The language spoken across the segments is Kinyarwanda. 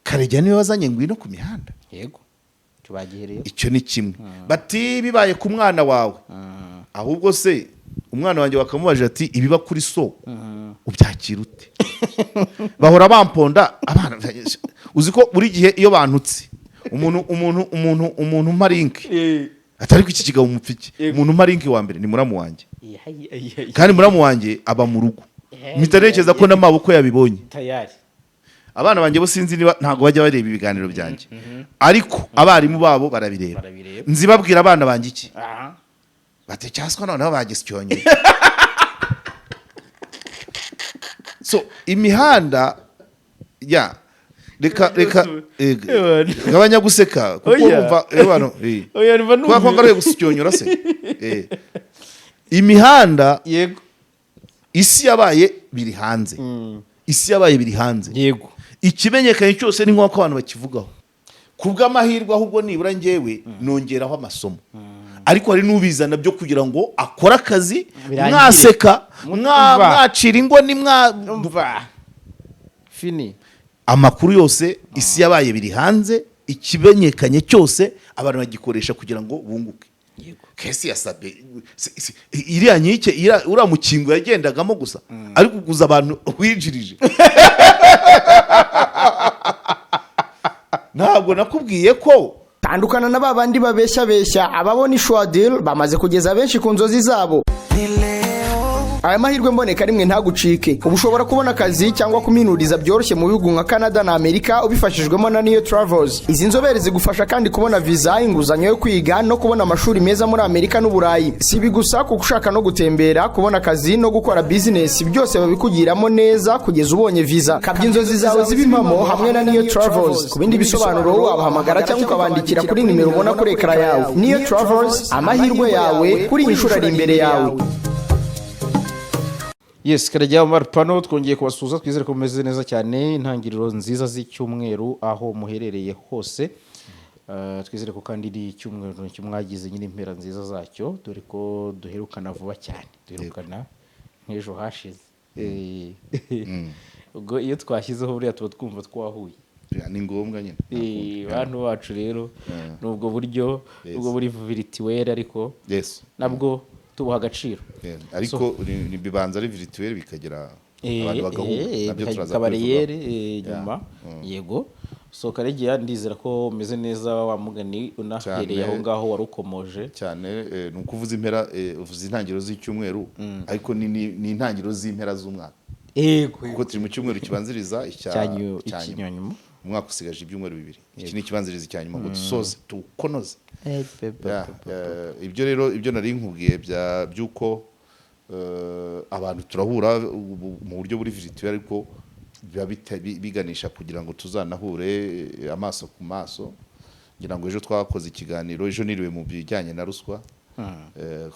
Karegeya niwe wazanye ngwino ku mihanda. Yego tubagihereye Icyo ni kimwe. Bati bibaye ku mwana wawe. Ahubwo se umwana wanjye wakamubajije ati ibiba kuri so ubyakira ute? Bahora bamponda abana. Uzi ko buri gihe iyo bantutse umuntu marinki atari ku iki kigabo umupfiki, umuntu marinki wa mbere ni muramu wanjye, kandi muramu wanjye aba mu rugo. Mitarekeza ko n'amaboko yabibonye tayari. Abana banjye bo sinzi niba ntago bajya bareba ibiganiro byanjye, ariko abarimu babo barabireba. Nzibabwira abana banjye iki? Bate cyaswa noneho bagisyonye. So imihanda ya reka gabanya guseka kuko umva ebano kwa kwangara gusyonyora se imihanda. Yego isi yabaye biri hanze. Isi yabaye biri hanze. Yego ikimenyekanye cyose ni nk'uko abantu bakivugaho. Kubw'amahirwe ahubwo nibura njyewe nongeraho amasomo. Ariko hari n'ubizana byo kugira ngo akora akazi mwaseka mwacira ingo ni mwa fini. Amakuru yose isi yabaye biri hanze, ikimenyekanye cyose abantu bagikoresha kugira ngo bunguke. Kesi yasabe iriya nyike ura mukingo yagendagamo gusa ariko kuguza abantu winjirije. Ntabwo nakubwiye ko tandukana na babandi babeshya ababona Ishwa Deal bamaze kugeza benshi ku nzozi zabo. Aya mahirwe mboneka rimwe ntagucike. Ubushobora kubona akazi cyangwa kuminuriza byoroshye mu bihugu nka Canada na Amerika ubifashijwemo na Neo Travels. Izi nzobere zigufasha kandi kubona visa, inguzanyo yo kwiga no kubona amashuri meza muri Amerika n'Uburayi. Si bigusa kuko ushaka no gutembera, kubona akazi no gukora business, byose babikugiramo neza kugeza ubonye visa. Kabya inzozi zawe zibimamo hamwe na Neo Travels. Ku bindi bisobanuro wabahamagara cyangwa ukabandikira kuri nimero ubona kuri ekara yawe. Neo Travels, amahirwe yawe kuri inshuro ari imbere yawe. Yes, Karegeya Omar Pano twongeye kubasuza, twizere ko mumeze neza cyane. Intangiriro nziza z'icyumweru aho muherereye hose. Twizere ko kandi iri cyumweru cyumwagize nyine impera nziza zacyo, dore ko duherukana vuba cyane. Duherukana nk'ejo hashize. Ubwo iyo twashyizeho buriya tuba twumva twahuye. Ni ngombwa nyine. Bantu bacu rero nubwo buryo ubwo buri virtuel ariko nabwo tubuha agaciro. Ariko ni bibanza ari virtuel bikagera abantu bagahura nabyo turaza kabariyeri nyuma. Yego so Karegeya ndizera ko umeze neza, wa mugani unahereye aho ngaho warukomoje cyane. Nuko uvuze impera uvuze intangiriro z'icyumweru, ariko ni intangiriro z'impera z'umwaka. Yego kuko turi mu cyumweru kibanziriza icyanyuma. Umwaka usigaje ibyumweru bibiri. Iki ni kibanziriza icyanyuma ngo dusoze tukonoze. Ibyo rero ibyo nari nkubwiye byuko abantu turahura mu buryo buri virtuel, ariko biganisha kugira ngo tuzanahure amaso ku maso. Ngira ngo ejo twakoze ikiganiro, ejo niriwe mu bijyanye na ruswa.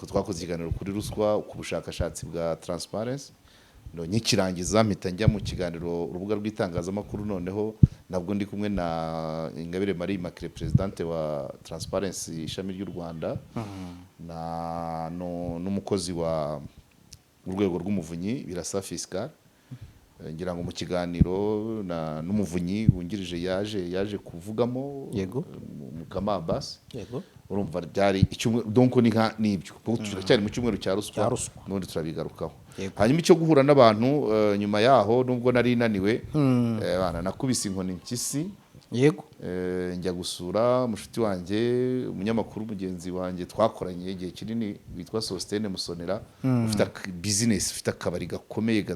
Ko twakoze ikiganiro kuri ruswa ku bushakashatsi bwa Transparency. Nyikirangiza mpita njya mu kiganiro urubuga rw'itangazamakuru, noneho nabwo ndi kumwe na Ingabire Marie Immaculée presidente wa Transparency ishami ry'u Rwanda, n'umukozi wa urwego rw'umuvunyi Birasa Fiscal. Ngira ngo mu kiganiro n'umuvunyi wungirije yaje kuvugamo Mukama Abbas. Yego urumva byari icyumweru donc nibyo turacyari mu cyumweru cya ruswa n'undi turabigarukaho. Hanyuma icyo guhura n'abantu nyuma yaho nubwo nari naniwe bana nakubise inkoni mpyisi. Yego njya gusura mushuti wanjye umunyamakuru mugenzi wanjye twakoranye igihe kinini witwa Sostene Musonera, ufite business, ufite akabari gakomeye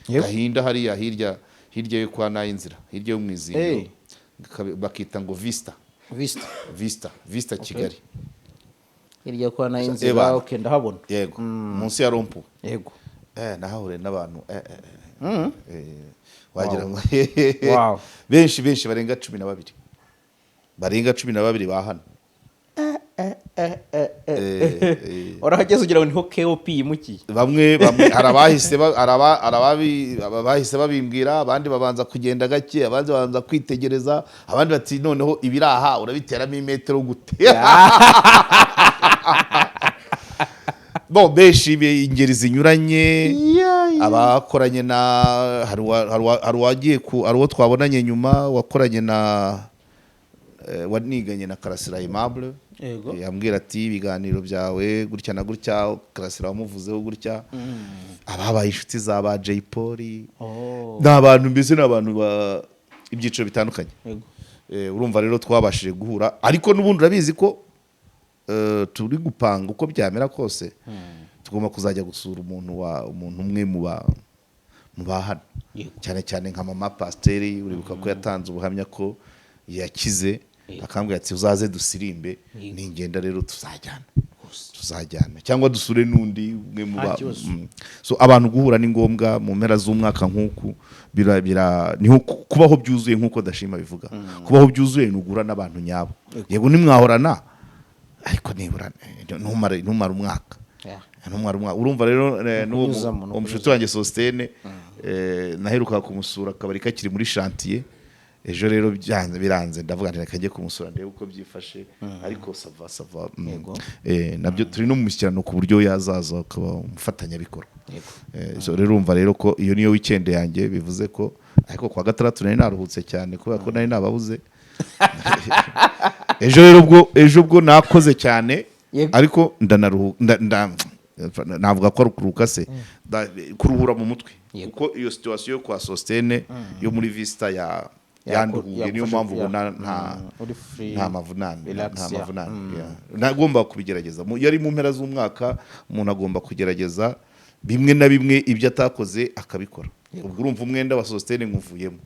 gahinda hariya hirya yo kwa Nayinzira, hirya yo mwizingo bakita ngo Vista Kigali. Hirya kwa Nayinzira ukenda habona. Yego munsi ya rompu. Yego nahahure n'abantu wagira ngo wow. benshi barenga 12 bahana. Orahageze ugira ngo niho KOP yimukiye. Bamwe arabahise babimbwira, abandi babanza kugenda gake, abandi babanza kwitegereza, abandi bati noneho ibiraha urabiteramo imetero gute. bo benshi ingeri zinyuranye abakoranye na hari uwagiye hari uwo twabonanye nyuma wakoranye na waniganye na Karasira Aimable yambwira ati ibiganiro byawe gutya na gutya Karasira wamuvuzeho gutya ababaye inshuti za ba Jay Polly n'abantu mbese n'abantu ibyiciro bitandukanye urumva rero twabashije guhura ariko n'ubundi urabizi ko turi gupanga uko byamera kose tugomba kuzajya gusura umuntu umwe mu bahana cyane cyane nka mama Pasiteri uribuka ko yatanze ubuhamya ko yakize akambwira ati uzaze dusirimbe ningenda rero tuzajyana cyangwa dusure n'undi umwe mu so abantu guhura ni ngombwa mu mpera z'umwaka nk'uku niho kubaho byuzuye nk'uko Dashima bivuga kubaho byuzuye nugura n'abantu nyabo yego nimwahorana ariko nibura ntumara umwaka urumva rero uwo mushuti wanjye Sostene naheruka kumusura akabari kakiri muri chantier ejo rero biranze ndavuga nti reka njye kumusura ndebe uko byifashe ariko sava nabyo turi no mu mushyikirano ku buryo yazaza akaba umufatanyabikorwa so rero urumva rero ko iyo niyo weekend yanjye bivuze ko ariko kwa gatandatu nari naruhutse cyane kubera ko nari nababuze ejo ubwo nakoze cyane ariko navuga ko kuruhuka se kuruhura mu mutwe kuko iyo situation yo kwa Sostene yo muri Vista yanduhuye niyo mpamvu ubona nta mavunane nagomba kubigerageza yari mu mpera z'umwaka umuntu agomba kugerageza bimwe na bimwe ibyo atakoze akabikora ubwo urumva umwenda wa Sostene nkuvuyemo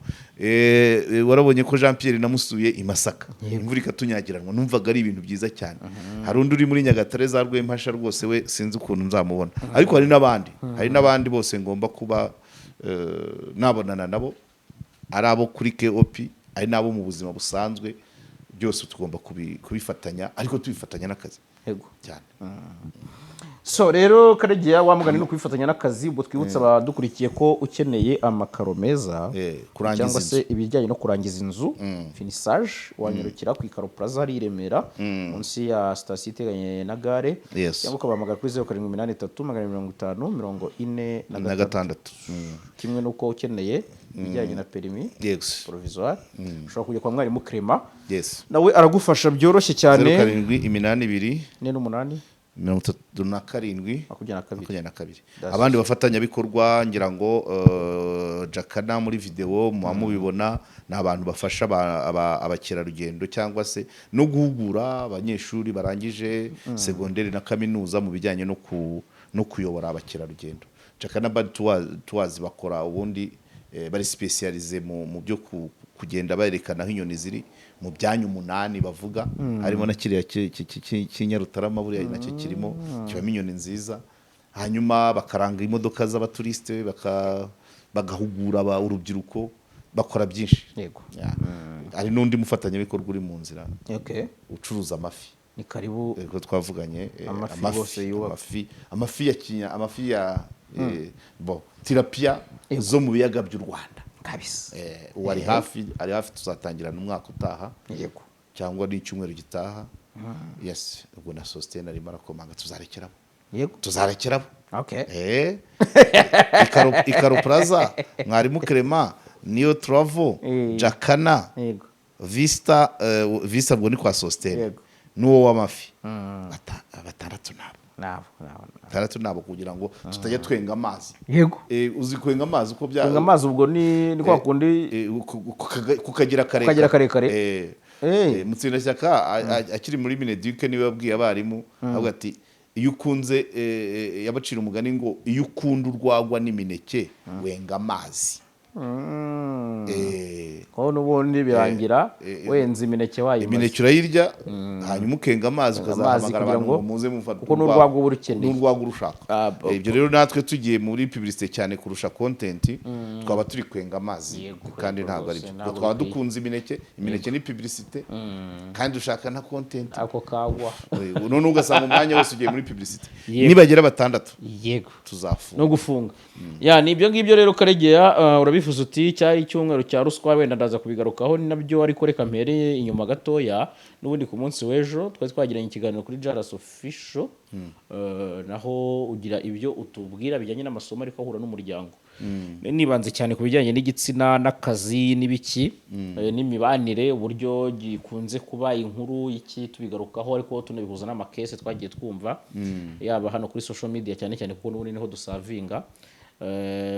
warabonye ko Jean Pierre namusuye i Masaka imvura ikatunyagiranwa numvaga ari ibintu byiza cyane hari undi uri muri Nyagatare za Rwempasha rwose we sinzi ukuntu nzamubona ariko hari n'abandi bose ngomba kuba nabonana nabo ari abo kuri KOP ari nabo mu buzima busanzwe byose tugomba kubifatanya ariko tubifatanya n'akazi cyane so rero Karegeya wamugana no kwifatanya n'akazi ubwo twibutsa abadukurikiye ko ukeneye amakaro meza cyangwa se ibijyanye no kurangiza inzu finissage wanyurukira ku Ikaro Plaza hari Remera munsi ya station iteganye na gare cyangwa ukabahamagara kuri 0783505046 kimwe nuko ukeneye ibijyanye na permis provisoire ushobora kujya kwa mwarimu Clement nawe aragufasha byoroshye cyane 0782 47 abandi bafatanya bikorwa ngira ngo Jakana muri video mubibona n'abantu bafasha abakerarugendo cyangwa se no guhugura abanyeshuri barangije secondaire na kaminuza mu bijyanye no kuyobora abakerarugendo. Jakana bad tours bakora ubundi bari specialize mu byo kugenda barerekana aho inyoni ziri mu byanyu 8 bavuga harimo na kiriya cy'Inyarutarama buriya nacyo kirimo kibamo inyoni nziza hanyuma bakaranga imodoka z'abaturiste bagahugura urubyiruko bakora byinshi yego ari n'undi mufatanya bikorwa uri mu nzira ucuruza amafi ni karibu ego twavuganye amafi ya tilapia zo mu biyaga by'u Rwanda kabisa wari hafi tuzatangira n'umwaka utaha yego cyangwa n'icyumweru gitaha ubwo na Sostene arimo arakomanga tuzarekeramo Ikaro Plaza mwarimu Clement niyo Travel Jakana Vista ubwo ni kwa Sostene n'uwo w'amafi batandatu nabo kugira ngo tutajya twenga amazi yego uzi kwenga amazi uko kwenga amazi ubwo ni kwa kundi kukagira karekare Mutsindashyaka akiri muri Mineduc niwe wabwiye abarimu avuga ati iyo ukunze yabacira umugani ngo iyo ukunda urwagwa n'imineke wenga amazi ko n'ubundi birangira wenze imineke imineke urayirya hanyuma ukenga amazi ukazahamagara abantu ngo muze mufata kuko n'urwagwa urukeneye n'urwagwa urushaka ibyo rero natwe tugiye muri publicité cyane kurusha content twaba turi kwenga amazi kandi ntabwo ari byo twaba dukunze imineke ni publicité kandi ushaka na content ako kagwa none ugasanga umwanya wose ugiye muri publicité nibagera batandatu yego tuzafunga no gufunga ya ni ibyo ngibyo rero Karegeya urabifuza uti cyari icyumweru cya ruswa wenda tukaza kubigarukaho nabyo, ariko reka mpere inyuma gatoya. N'ubundi ku munsi w'ejo twari twagiranye ikiganiro kuri Jaras Official, naho ugira ibyo utubwira bijyanye n'amasomo ariko ahura n'umuryango. Nibanze cyane ku bijyanye n'igitsina n'akazi n'ibiki, n'imibanire, uburyo gikunze kuba inkuru y'iki tubigarukaho, ariko tunabihuza n'amakese twagiye twumva yaba hano kuri social media cyane cyane kuko n'ubundi niho dusavinga.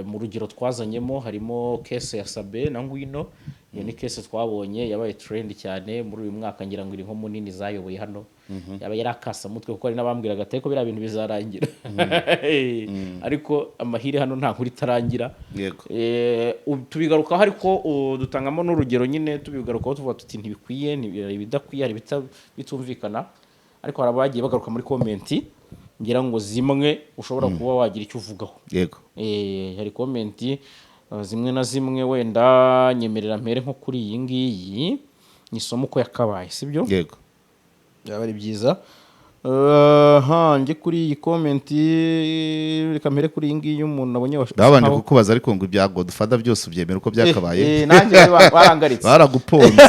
Mu rugero twazanyemo harimo kese ya Sabe na Ngwino. Iyo ni kese twabonye yabaye trend cyane muri uyu mwaka, ngira ngo iri nko munini zayoboye hano. Yaba yarakasa mutwe kuko ari nabambwiraga ati ko biriya bintu bizarangira, ariko amahire hano nta nkuru itarangira. Tubigarukaho ariko dutangamo n'urugero nyine, tubigarukaho tuvuga tuti ntibikwiye, ibidakwiye, hari bitumvikana, ariko hari abagiye bagaruka muri komenti ngira ngo zimwe ushobora kuba wagira icyo uvugaho. Yego. Hari komenti zimwe na zimwe, wenda nyemerera mpere nko kuri iyi ngiyi, nisomo uko yakabaye, sibyo? Yego. Byaba ari byiza. Njye kuri iyi komenti, reka mpere kuri iyi ngiyi umuntu nabonye babanje kukubaza ariko ngo ibya Godfather byose ubyemera uko byakabaye. Nanjye barangaritse. Baraguponze.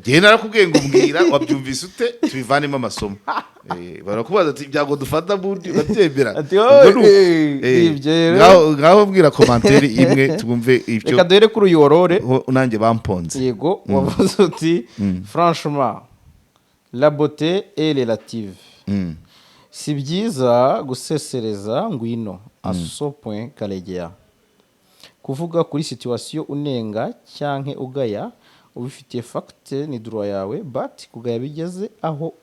Gihe narakubwiye ngo mbwira wabyumvise ute tubivanemo amasomo. Barakubaza ati ibyago dufata bundi babyemera. Ngaho mbwira commentaire imwe twumve ibyo. Reka duhere kuri uyu Aurore nanjye bamponze. Yego, wavuze uti franchement la beauté est relative. Si byiza gusesereza Ngwino à ce point Karegeya. Kuvuga kuri situation unenga cyanke ugaya ubifitiye fact ni droit yawe, but kugaya bigeze aho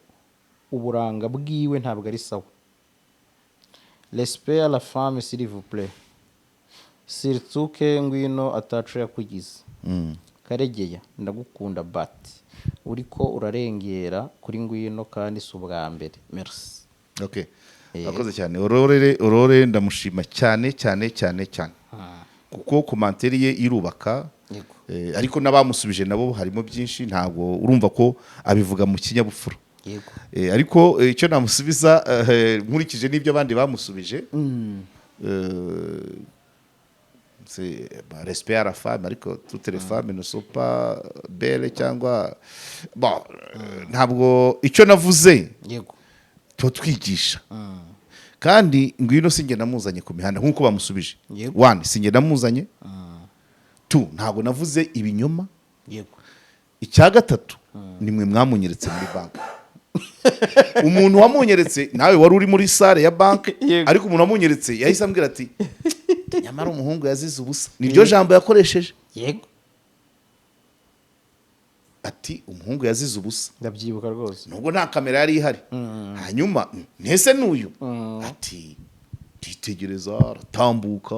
uburanga bwiwe ntabwo ari sawa. Respect à la femme s'il vous plaît, surtout que Ngwino atacu yakugize. Karegeya ndagukunda, but uriko urarengera kuri Ngwino kandi si ubwa mbere. Merci. Okay. Akoze cyane Aurore ndamushima cyane cyane cyane cyane. Kuko commentaire ye irubaka. Ariko n'abamusubije nabo harimo byinshi, ntabwo urumva ko abivuga mu kinyabupfura. Yego. Ariko icyo namusubiza nkurikije n'ibyo abandi bamusubije, c'est respect à la femme, ariko toutes les femmes ne sont pas belles cyangwa bon, ntabwo icyo navuze. Yego. Twigisha. Kandi Ngwino singe namuzanye ku mihanda nkuko bamusubije. One singe namuzanye. Tu ntabwo navuze ibinyoma. Yego. Icya gatatu nimwe mwamunyeretse muri banki. Umuntu wamunyeretse nawe wari uri muri salle ya banki, ariko umuntu wamunyeretse yahise ambwira ati nyamara umuhungu yazize ubusa. Niryo jambo yakoresheje. Yego. Ati umuhungu yazize ubusa. Ndabyibuka rwose. Nubwo nta kamera yari ihari. Hanyuma ntese n'uyu. Ati twitegereza aratambuka.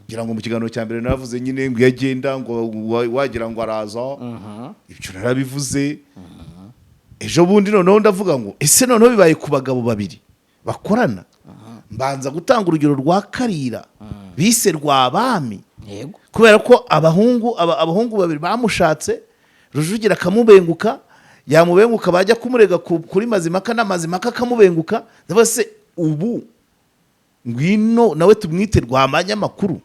Ngira ngo mu kiganiro cya mbere naravuze nyine ngo yagenda ngo wagira ngo araza. Ibyo narabivuze. Ejo bundi noneho ndavuga ngo ese noneho bibaye ku bagabo babiri bakorana. Mbanza gutanga urugero rwa Karira bise rw'abami. Yego. Kubera ko abahungu babiri bamushatse, Rujugira akamubenguka, yamubenguka bajya kumurega kuri Mazimaka na Mazimaka akamubenguka. Ndavuga se ubu Ngwino nawe tumwite rwamanya makuru.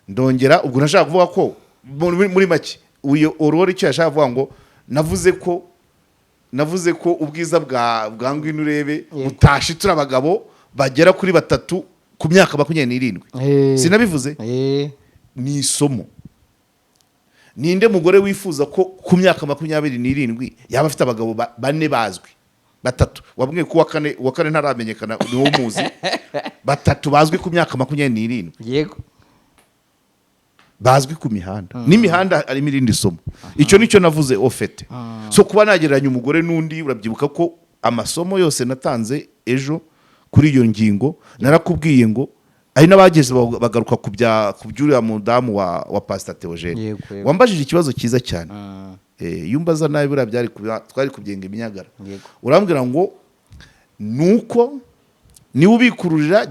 Ndongera ubwo nashaka kuvuga ko muri make uyo Aurore icyo yashaka kuvuga ngo navuze ko ubwiza bwa Ngwino urebe butashitura abagabo bagera kuri 3 ku myaka 27. Sinabivuze? Ni isomo. Ninde mugore wifuza ko ku myaka 27 yaba afite abagabo 4 bazwi, 3 wabwiye ko wa kane ntaramenyekana niwo muzi, 3 bazwi ku myaka 27. Yego. Bazwi ku mihanda n'imihanda ari mirindi somo. Icyo nicyo navuze ofete. So kuba nagereranya umugore n'undi, urabyibuka ko amasomo yose natanze ejo kuri iyo ngingo narakubwiye ngo ari nabageze bagaruka kubyura mudamu wa Pastor Theogene. Wambajije ikibazo cyiza cyane. Yumbaza nabi bura byari twari kubyenga iminyagara. Urambwira ngo nuko ni ubikururira,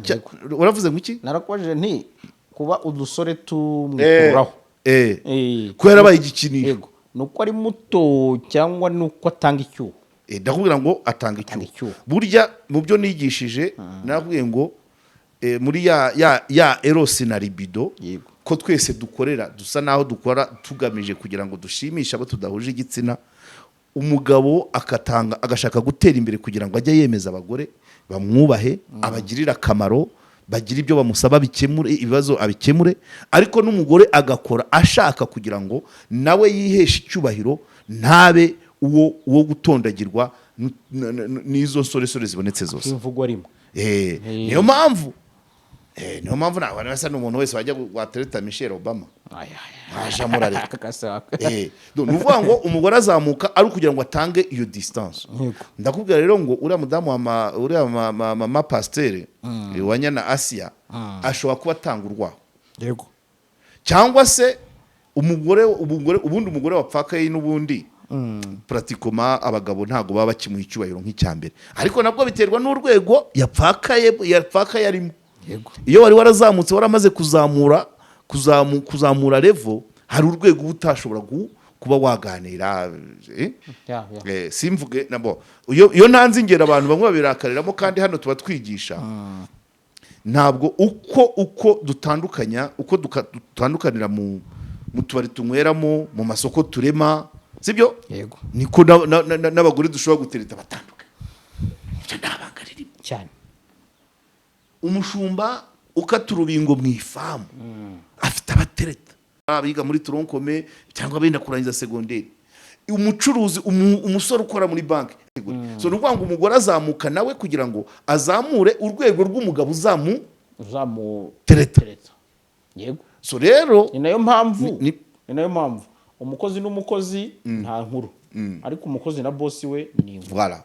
uravuze ngo iki? Narakwaje nti kuba udusore tumwikuraho. Kwera bayigikinisho. Nuko ari muto cyangwa nuko atanga icyuho. Ndakubwira ngo atanga icyuho. Burya mu byo nigishije nakubwiye ngo muri ya eros na libido Yego. ko twese dukorera dusa naho dukora tugamije kugira ngo dushimishe abo tudahuje igitsina, umugabo agashaka gutera imbere kugira ngo ajye yemeza abagore bamwubahe, abagirira akamaro, bagira ibyo bamusaba bikemure ibibazo abikemure, ariko n'umugore agakora ashaka kugira ngo nawe yiheshe icyubahiro, ntabe uwo gutondagirwa n'izo nsoresore zibonetse zose. imvugo arimo niyo mpamvu ntabwo basa n'umuntu wese wajya watereta Michelle Obama aje amurareka. Ni ukuvuga ngo umugore azamuka ari ukugira ngo atange iyo distance. Ndakubwira rero ngo uriya mudamu uriya mama pasiteri wa Nyana Asia ashobora kuba atanga urwaho, yego, cyangwa se ubundi umugore wapfakaye n'ubundi pratikoma abagabo ntago baba bakimuha icyubahiro nk'icyambere, ariko nabwo biterwa n'urwego yapfakaye arimo. Iyo wari warazamutse waramaze kuzamura level, hari urwego utashobora kuba waganira simvuge nabo iyo ntanze ingero abantu bamwe babirakariramo, kandi hano tuba twigisha ntabwo uko dutandukanira mu tubari tunyweramo, mu masoko turema, sibyo? Yego. Niko n'abagore dushobora gutereta batandukanye. Ibyo ntabanga ririmo cyane. Umushumba ukata urubingo mu ifamu afite abatereta, abiga muri toronkome cyangwa benda kurangiza segonderi, umucuruzi umusore ukora muri banki. So ni ukuvuga ngo umugore azamuka nawe kugira ngo azamure urwego rw'umugabo uzamutereta. Yego. So rero ni nayo mpamvu umukozi n'umukozi nta nkuru, ariko umukozi na boss we ni inkuru. Voilà.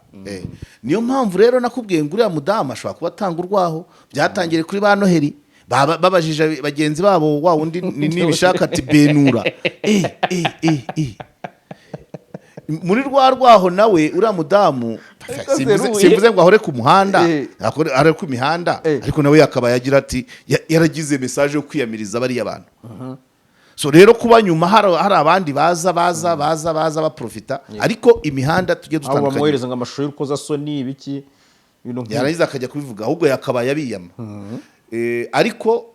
Niyo mpamvu rero nakubwiye ngo uriya mudamu ashobora kuba atanga urwaho. Byatangire kuri ba Noheli babajije bagenzi babo wa wundi nibishaka ati benura muri rwaho nawe uriya mudamu simvuze ngo ahore ku muhanda, ahore ku mihanda, ariko nawe yakaba yagira ati yaragize message yo kwiyamiriza bari abantu. So rero kuba nyuma hari abandi baza baprofita, ariko imihanda tujye dutandukanye. Abo bamwohereza ngo amashusho y'urukozasoni ibiki ibintu yarangiza akajya kubivuga, ahubwo yakaba yabiyama. Ariko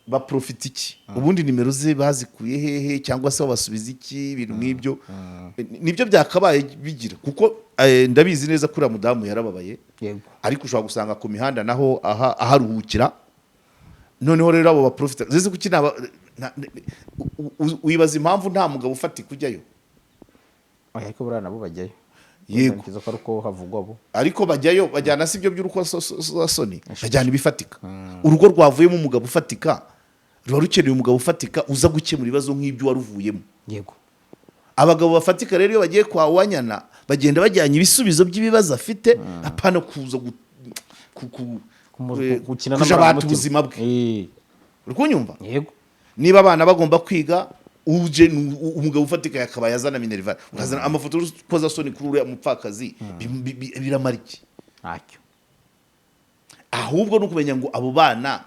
baprofita iki? Ubundi nimero ze bazikuye hehe, cyangwa se basubiza iki? Ibintu nk'ibyo nibyo byakabaye bigira, kuko ndabizi neza kuri mudamu yarababaye. Yego. Ariko ushobora gusanga ku mihanda naho aharuhukira. Noneho rero abo baprofita zizi kuki wibaza impamvu nta mugabo ufatika ujyayo. Ariko buriya nabo bajyayo. Yego. Nkiza ko ariko havugwa abo. Ariko bajyayo bajyana si byo by'urukozasoni, bajyana ibifatika. Urugo rwavuyemo umugabo ufatika ruba rukeneye umugabo ufatika uza gukemura ibibazo nk'ibyo waruvuyemo. Yego. Abagabo bafatika rero iyo bagiye kwa Wanyana bagenda bajyanye ibisubizo by'ibibazo afite, apana kuza gukina n'abantu ubuzima bwe. Uri kunyumva? Yego. Niba abana bagomba kwiga, uje umugabo ufatika yakaba yazana Minerval, ukazana amafoto y'urukozasoni kuri uriya mupfakazi, biramara iki? Ntacyo. Ahubwo no kumenya ngo abo bana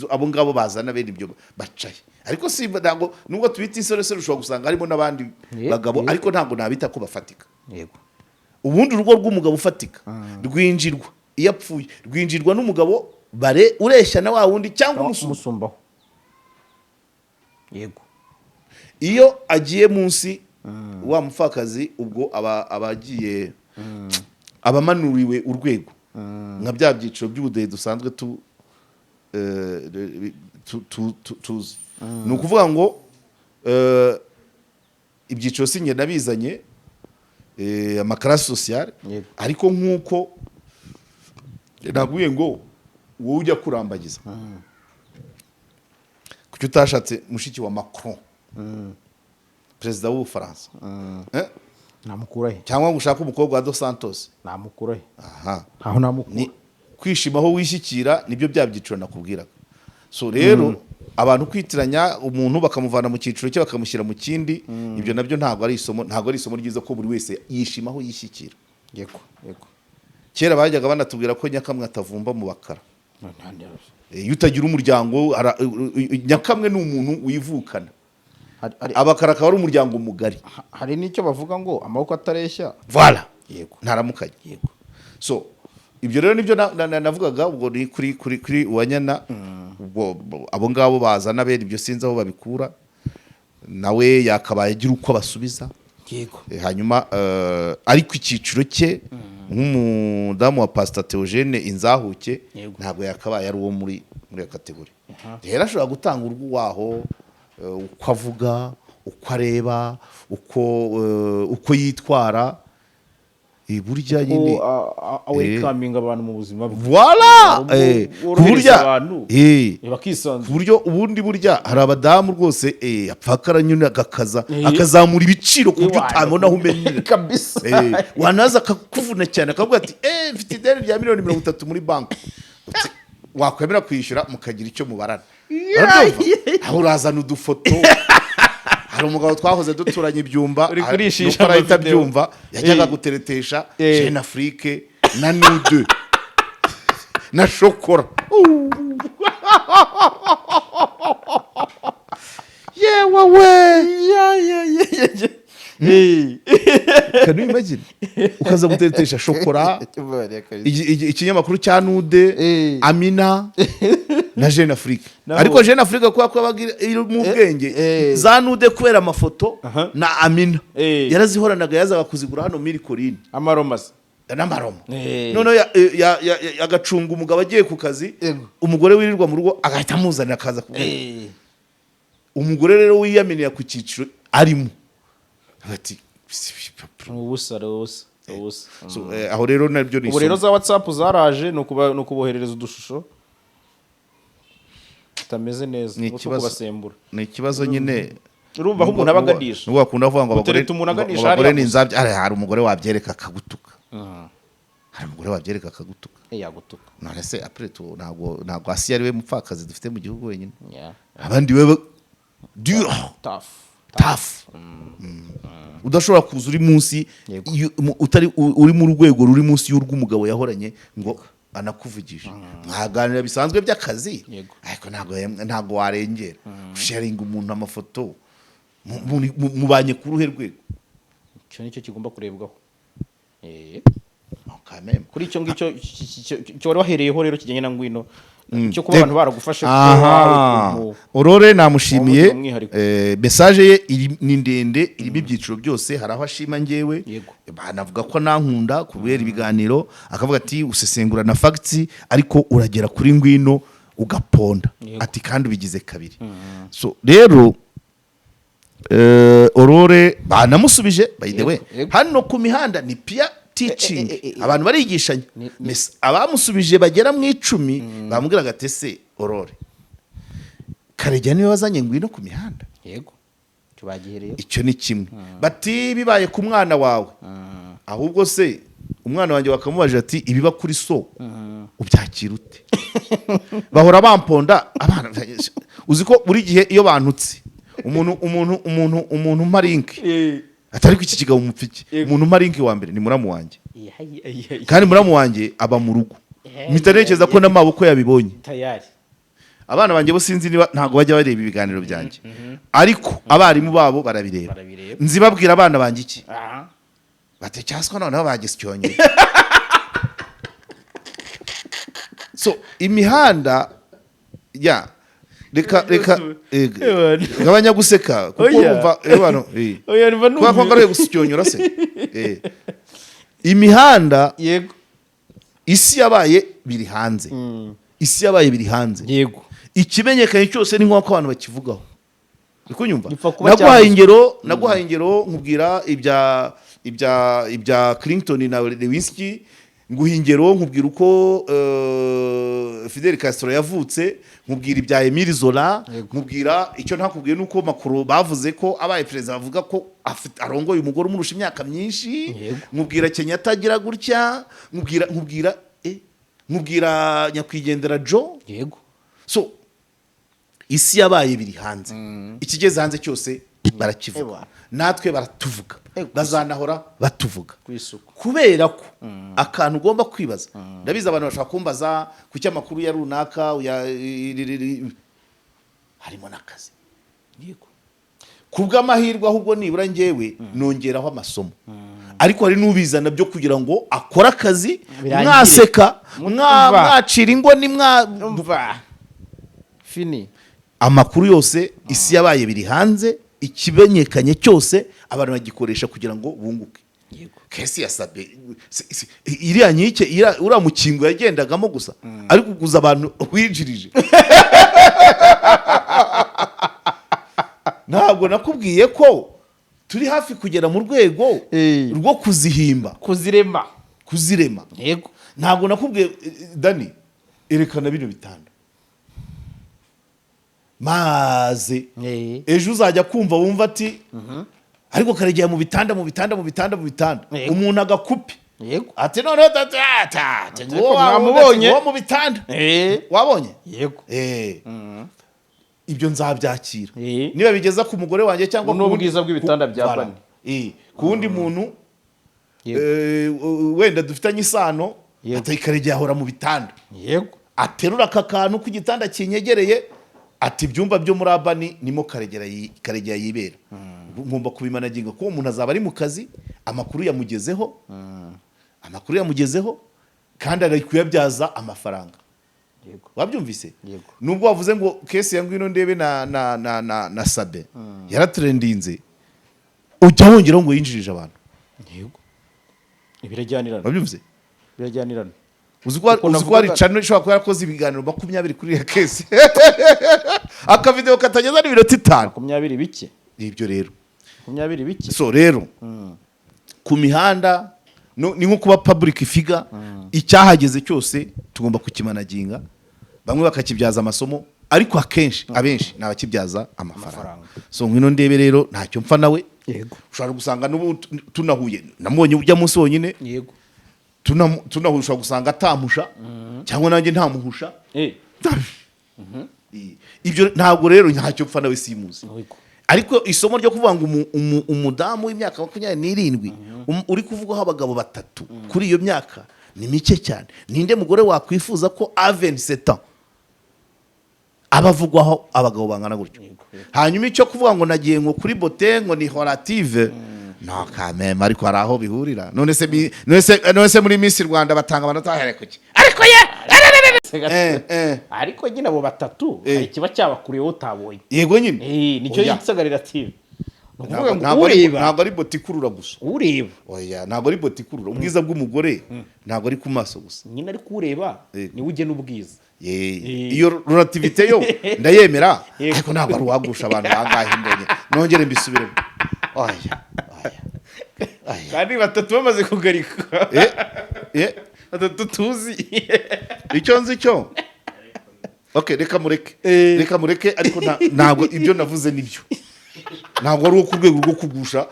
abo ngabo bazana bene ibyo bacaye. Ariko si ntabwo nubwo tubita insoresore ushobora gusanga harimo n'abandi bagabo, ariko ntabwo nabita ko bafatika. Yego. Ubundi urugo rw'umugabo ufatika rwinjirwa iyo apfuye, rwinjirwa n'umugabo ureshya na wa wundi cyangwa umusumbaho. Yego. Iyo agiye munsi wa mupfakazi, ubwo abagiye abamanuriwe urwego, nka bya byiciro by'ubudehe dusanzwe tuzi. Ni ukuvuga ngo ibyiciro singe nabizanye amakarasi sosiyale, ariko nk'uko naguye ngo wowe ujya kurambagiza, kuki utashatse mushiki wa Macron, perezida w'Ubufaransa, namukurahe? Cyangwa ngo ushake umukobwa wa Dos Santos, namukurahe? Aho namukura. Kwishimaho wishyikira nibyo bya byiciro nakubwiraga. So rero abantu kwitiranya umuntu bakamuvana mu cyiciro cye bakamushyira mu kindi, ibyo nabyo ntabwo ari isomo ryiza ko buri wese yishimaho yishyikira. Yego. Kera bajyaga banatubwira ko Nyakamwe atavumba mu bakara. Iyo utagira umuryango, Nyakamwe ni umuntu wivukana, abakara akaba ari umuryango mugari. Hari n'icyo bavuga ngo amaboko atareshya. Voilà. Yego. Ntaramukanye. Yego. So ibyo rero nibyo navugaga ubwo ni kuri Uwanyana ubwo abo ngabo bazana bene ibyo sinzi aho babikura nawe yakabaye agira uko basubiza yego hanyuma ariko icyiciro cye nk'umudamu wa Pastor Theogene Inzahuke ntabwo yakabaye ari uwo muri iyo kategori rero ashobora gutanga urwaho uko avuga uko areba uko yitwara burya nyine welcoming abantu mu buzima bwe voilà burya ku buryo ubundi burya hari abadamu rwose apfakara nyine akazamura ibiciro ku buryo utabona aho umenyera kabisa wanaza akakuvuna cyane akavuga ati mfite ideni rya $30 muri banki wakwemera kwishyura mukagira icyo mubarana aho urazana udufoto hari umugabo twahoze duturanye ibyumba nuko arahita byumva yajyaga guteretesha Jeune Afrique na Nude na shokora yewe can you imagine ukaza guteretesha shokora ikinyamakuru cya Nude Amina na Jeune Afrique ariko Jeune Afrique kwa bagira mu bwenge za Nude kubera amafoto na Amina yarazihoranaga yazaga kuzigura hano muri Coline amaromas n'amaromo none agacunga umugabo agiye ku kazi umugore wirirwa mu rugo agahita amuzanira akaza kubwira umugore rero wiyaminiye ku cyiciro arimo ati ubusa aho rero nabyo ni ubu rero za WhatsApp zaraje no kuboherereza udushusho tutameze neza no kubasembura ni ikibazo nyine urumva aho umuntu abaganisha n'uwo akunda kuvuga ngo abagore ni inzabya hari umugore wabyereka akagutuka hari umugore wabyereka akagutuka yagutuka none se après tout ntabwo asi ari we mupfakazi dufite mu gihugu wenyine abandi we dur tough udashobora kuza uri munsi uri mu rwego ruri munsi y'urw'umugabo yahoranye ngo anakuvugisha mwaganira bisanzwe by'akazi ariko ntabwo warengera sharinga umuntu amafoto mubanye ku ruhe rwego icyo nicyo kigomba kurebwaho kuri icyo ngicyo cyo wari wahereyeho rero kijyanye na ngwino cyo kuba abantu baragufashe Aurore namushimiye message ye ni ndende irimo ibyiciro byose hari aho ashima ngewe banavuga ko nankunda kubera ibiganiro akavuga ati usesengura na facts ariko uragera kuri ngwino ugaponda ati kandi ubigize kabiri so rero Aurore banamusubije by the way hano ku mihanda ni pia teaching abantu barigishanya abamusubije bagera mu 10 bamubwiraga ati se Aurore Karegeya niwe wazanye ngwino ku mihanda yego tubagihereye icyo ni kimwe bati bibaye ku mwana wawe ahubwo se umwana wanjye bakamubaje ati ibiba kuri so ubyakira ute bahora bamponda abana uziko buri gihe iyo bantutse umuntu marinki atari ko iki kigabo umupfiki umuntu marinki wa mbere ni muramu wanjye kandi muramu wanjye aba mu rugo mitarekeza ko n'amaboko yabibonye tayari abana banjye bo sinzi niba ntago bajya bareba ibiganiro byanjye ariko abarimu babo barabireba nzi babwira abana banjye iki batecyaswa noneho bagisyonye so imihanda ya reka gabanya guseka kuko umva abantu kwa kwangariye gusyonyora se imihanda yego isi yabaye biri hanze isi yabaye biri hanze yego ikimenyekanye cyose ni nk'uko abantu bakivugaho ukunyumva naguhaye ingero nkubwira ibya Clinton na Lewinsky nguha ingero nkubwira uko Fidel Castro yavutse nkubwira ibya Emile Zola nkubwira icyo ntakubwiye nuko Macron bavuze ko abaye president bavuga ko arongoye umugore umurusha imyaka myinshi nkubwira Kenyatta agira gutya nkubwira nyakwigendera Joe yego so isi yabaye biri hanze ikigeze hanze cyose barakivuga natwe baratuvuga bazanahora batuvuga kubera ko akantu ugomba kwibaza ndabiza abantu bashaka kumbaza ku cyamakuru ya runaka harimo nakazi yego kubw'amahirwe ahubwo nibura ngewe nongeraho amasomo ariko hari n'ubizana byo kugira ngo akore akazi Birangire. mwaseka Mwumva. mwacira ingoni fini amakuru yose isi yabaye biri hanze ikimenyekanye cyose abantu bagikoresha kugira ngo bunguke. Kesi ya Sabe iriya nkike uriya mukingo yagendagamo gusa ari kuguza abantu winjirije. Ntabwo nakubwiye ko turi hafi kugera mu rwego rwo kuzirema. yego Ntabwo nakubwiye Dani erekana bino bitanda maze ejo uzajya kumva wumva ati ariko karegera mu bitanda Yego. umuntu agakupi yego ati noneho mwamubonye. wo mu bitanda wabonye yego ibyo nzabyakira niba bigeza ku mugore wanjye cyangwa Ubu ni ubwiza bw'ibitanda bya Voilà. Ku wundi muntu wenda dufitanye isano Yego. ati karegera ahora mu bitanda yego aterura aka kantu ku gitanda kinyegereye ati ibyumba byo muri Abani nimo karegera yibera. Ngomba kubimanaginga ko umuntu azaba ari mu kazi amakuru yamugezeho kandi ari kuyabyaza amafaranga. yego Wabyumvise? Yego. Nubwo wavuze ngo kesi ya Ngwino Ndebe na Sabe yaratrendinze ujya wongera ngo yinjirije abantu. yego ibirajyanirana Wabyumvise? birajyanirana Uzi ko hari channel ishobora kuba yarakoze ibiganiro 20 kuri ya kesi aka video katageza n'iminota 5 20 bike ibyo rero 20 bike so rero ku mihanda ni nko kuba public figure icyahageze cyose tugomba kukimanaginga bamwe bakakibyaza amasomo ariko abenshi nabakibyaza amafaranga. So Ngwino Ndebe rero ntacyo mpfa nawe. yego Ushobora gusanga n'ubu tunahuye namubonye ujya munsi wonyine yego tunahusha gusanga atamusha cyangwa nanjye ntamuhusha. Ibyo ntabwo rero ntacyo mpfa nawe simuzi. Ariko isomo ryo kuvuga ngo umudamu w'imyaka 27 uri kuvugaho abagabo 3 kuri iyo myaka ni mike cyane. Ninde mugore wakwifuza ko A27 abavugwaho abagabo bangana gutyo? Hanyuma icyo kuvuga ngo nagiye ngo kuri bote ngo ni relative no kameme ariko hari aho bihurira. None se muri Miss Rwanda batanga amanota ahere kuki? Ariko ariko nyine abo 3 hari kiba cyabakuriyeho utabonye. Yego nyine nicyo yitsaga relative. Ntabwo ari boti kurura gusa ureba. Oya ntabwo ari boti kurura. Ubwiza bw'umugore ntabwo ari ku maso gusa. Nyine ari kureba ni uje n'ubwiza. Iyo relativity yo ndayemera ariko ntabwo ari uwagusha abantu bangahe mbonye nongere mbisubiremo. Oya kandi 3 bamaze kugarika. 3 tuzi icyo nzi cyo. Okay reka mureke ariko ntabwo ibyo navuze nibyo. Ntabwo ari uko urwego rwo kugusha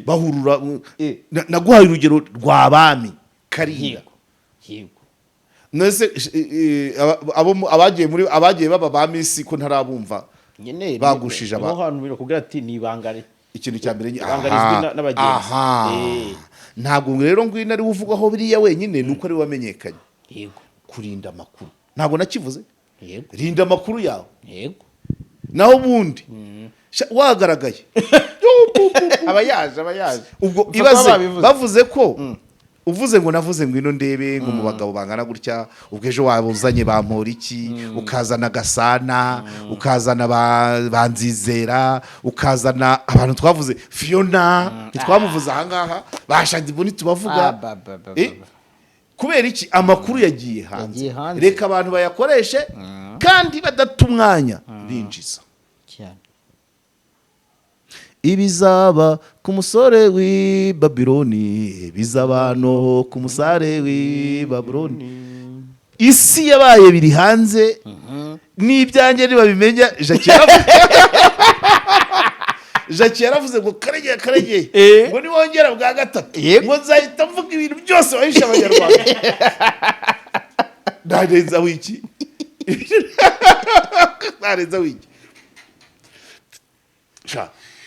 bahurura. Naguhaye urugero rwa bami Karinga. Yego. Nese abagiye baba ba Miss ko ntarabumva nyine bagushije abantu. Aho hantu birakubwira ati ni ibangare. Ikintu cya mbere ibangarizwa n'abagenzi. Ntabwo rero Ngwino ari uvugaho biriya wenyine nuko ari wamenyekanye. Yego. Kurinda amakuru ntabwo nakivuze. Yego. Rinda amakuru yawe. Yego. Naho bundi wagaragaye abayaje ubwo ibaze bavuze ko uvuze ngo navuze Ngwino Ndebe ngo mu bagabo bangana gutya ubwo ejo wabuzanye bampora iki ukazana Gasana ukazana banzizera ukazana abantu twavuze Fiona twamuvuze ahangaha bashadi buni tubavuga kubera iki amakuru yagiye hanze. Reka abantu bayakoreshe kandi badatumwanya binjiza cyane. Ibizaba ku musore w'i Babyloni bizaba no ku musare w'i Babyloni. Isi yabaye biri hanze n'ibyanjye nibabimenya. Jackie yaravuze ngo karegeye ngo niwongera bwa gatatu ngo nzahita mvuga ibintu byose wahisha abanyarwanda. Ndarenza wiki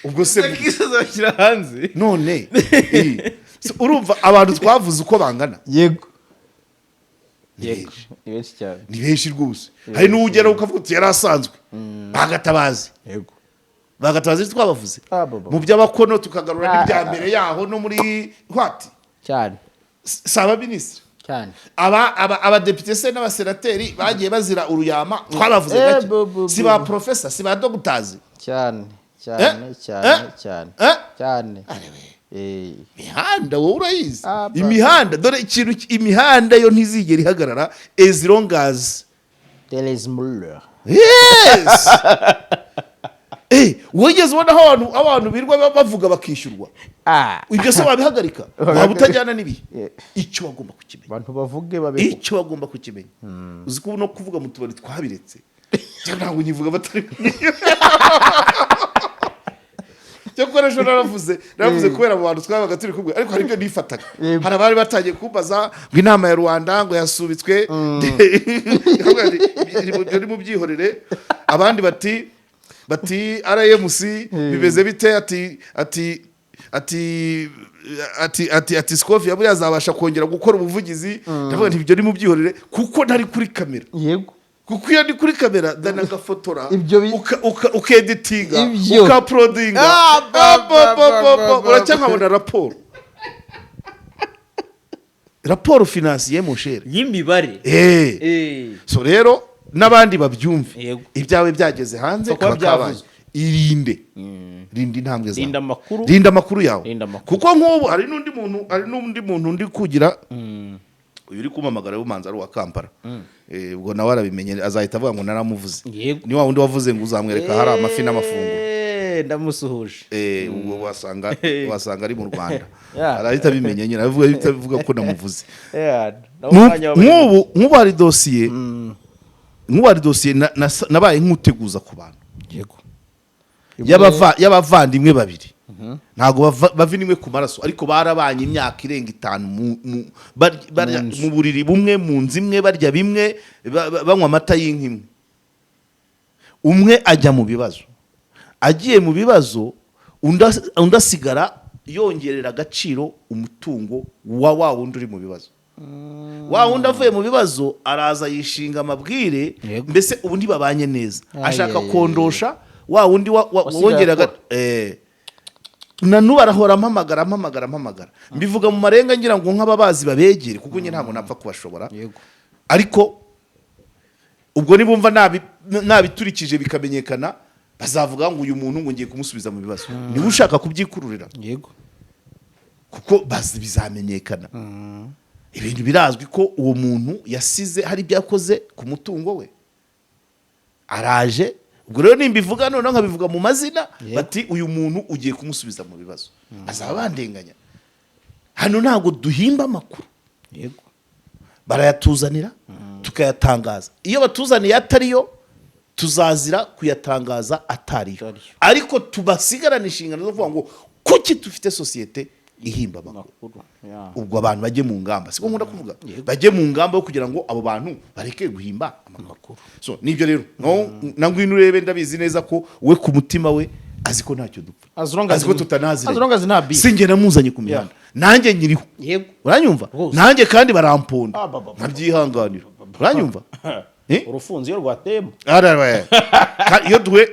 ubwo se kizazakira hanze none urumva abantu twavuze uko bangana. Yego ni benshi cyane. Ni benshi rwose. Hari n'ugera ukavuga uti yari asanzwe bagatabazi. Yego bagatabaza icyo twabavuze Baba. mu by'abakono tukagarura n'ibya mbere yaho no muri hwati cyane saba minisitiri cyane abadepite se n'abasenateri bagiye bazira uruyama twabavuze gake si ba profesa si ba dogutazi cyane cyane cyane cyane cyane imihanda wowe urayizi imihanda dore ikintu imihanda yo ntizigera ihagarara as long as there is Muller. Yes. Wigeze ubona aho abantu birwa bavuga bakishyurwa ibyo se wabihagarika waba utajyana n'ibihe icyo bagomba kukimenya abantu bavuge babeho icyo bagomba kukimenya uzi ko no kuvuga mu tubari twabiretse ntabwo nyivuga batari cyo koresho naravuze kubera abo bantu twabaga turi kumwe ariko hari ibyo nifataga hari abari batangiye kumbaza ngo inama ya Rwanda ngo yasubitswe biri mu byihorere abandi bati RMC bimeze bite ati Scofi yaburi azabasha kongera gukora ubuvugizi ndavuga nti ibyo ni mu byihorere kuko ntari kuri kamera yego kuko iyo ndi kuri kamera dana gafotora Ibyo ukeditinga ukaprodinga uracyakabona raporo financier mon cher y'imibare so rero n'abandi babyumve Yego. ibyawe byageze hanze So kuba kabaye byavuzwe. irinde intambwe zawe rinda amakuru yawe Rinda amakuru. kuko nk'ubu hari n'undi muntu ndi kugira uyu uri kumamagara w'umanza ari wa Kampala ubwo nawe arabimenye azahita avuga ngo naramuvuze Yego. ni wa wundi wavuze ngo uzamwereka hari amafi n'amafunguro ndamusuhuje ubwo wasanga ari mu Rwanda Yeah. arahita abimenye nyine avuga ko namuvuze nk'ubu nk'ubu hari dosiye nabaye nk'uteguza ku bantu yego y'abavandimwe babiri ntabwo bavindimwe ku maraso ariko barabanye imyaka irenga 5 mu buriri bumwe mu nzu imwe barya bimwe banywa amata y'inka imwe umwe ajya mu bibazo agiye mu bibazo undi asigara yongerera agaciro umutungo wa wundi uri mu bibazo wa wundi avuye mu bibazo araza yishinga amabwire mbese ubundi babanye neza ashaka kondosha wa wundi wongeraga nanu barahora mpamagara mbivuga mu marenga ngira ngo nk'ababazi babegere kuko nyine ntabwo napfa kubashobora ariko ubwo nibumva nabiturikije bikamenyekana bazavuga ngo uyu muntu ngo ngiye kumusubiza mu bibazo niba ushaka kubyikururira yego kuko bizamenyekana ibintu birazwi ko uwo muntu yasize hari ibyo yakoze ku mutungo we araje ubwo rero nimbivuga none nkabivuga mu mazina bati uyu muntu ugiye kumusubiza mu bibazo bazaba bandenganya hano ntabwo duhimba amakuru yego barayatuzanira tukayatangaza iyo batuzaniye atariyo tuzazira kuyatangaza atariyo ariko tubasigarana inshingano zo kuvuga ngo kuki dufite sosiyete ihimba amakuru ubwo abantu bajye mu ngamba siko nkunda kuvuga bajye mu ngamba yo kugira ngo abo bantu bareke guhimba amakuru so nibyo rero nangwino urebe ndabizi neza ko we ku mutima we azi ko ntacyo dupfa azi ko tutanazire singe namuzanye ku mihanda nanjye nyiriho uranyumva nanjye kandi baramponda nkabyihanganira uranyumva urufunzo iyo rwatema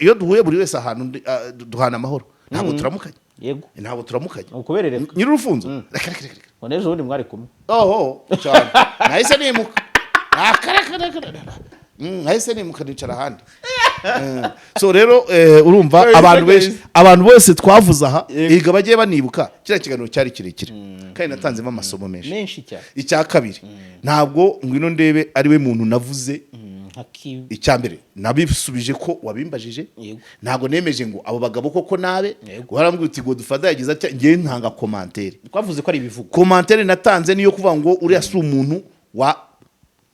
iyo duhuye buri wese ahantu duhana amahoro ntabwo turamukanye yego ntabwo turamukanye ukuberere nyiri urufunzo none ejo bundi mwari kumwe cyane nahise nimuka nahise nimuka nicara ahandi so rero urumva abantu bose twavuze aha yiga bagiye banibuka kiriya kiganiro cyari kirekire kandi natanzemo amasomo menshi cyane icya kabiri ntabwo ngwino ndebe ari we muntu navuze icya mbere nabisubije ko wabimbajije ntabwo nemeje ngo abo bagabo koko nabe warambwira uti ngo dufada yagize ati ngiye ntanga commentaire twavuze ko ari ibivugo commentaire natanze niyo kuvuga ngo uriya si umuntu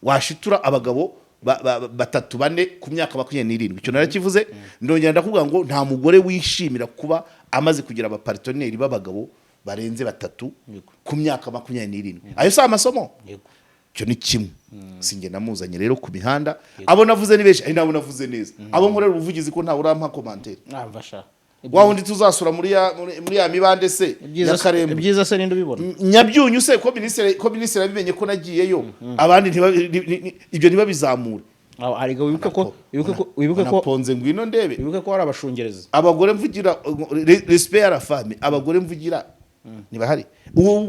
washitura abagabo batatu bane ku myaka 27 icyo narakivuze ndongera ndakuvuga ngo nta mugore wishimira kuba amaze kugira abaparteneri b'abagabo barenze batatu ku myaka 27 ayo si amasomo cyo ni kimwe singe namuzanye rero ku mihanda abo navuze ni benshi nabo navuze neza abo nkorera ubuvugizi ko nta urampa commentaire namvasha wa wundi tuzasura muri ya mibande se ibyiza se ninde ubibona nyabyunyu se ko ministre abimenye ko nagiyeyo abandi ibyo ntibabizamure ariko wibuke ko naponze ngwino ndebe wibuke ko hari abashungereza abagore mvugira respect à la femme abagore mvugira niba hari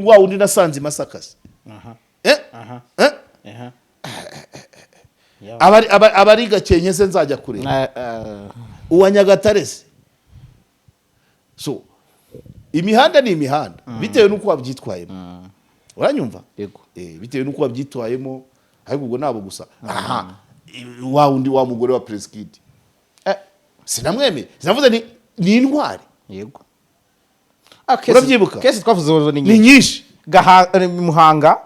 wa undi nasanze Masakasi abari Gakenke se nzajya kure uwa Nyagatare se so imihanda ni imihanda bitewe nuko wabyitwayemo uranyumva yego bitewe nuko wabyitwayemo ariko ubwo nabo gusa wa undi wa mugore wa Preskid sinamweme sinavuze ni intwari yego urabyibuka kesi twavuze ni nyinshi Muhanga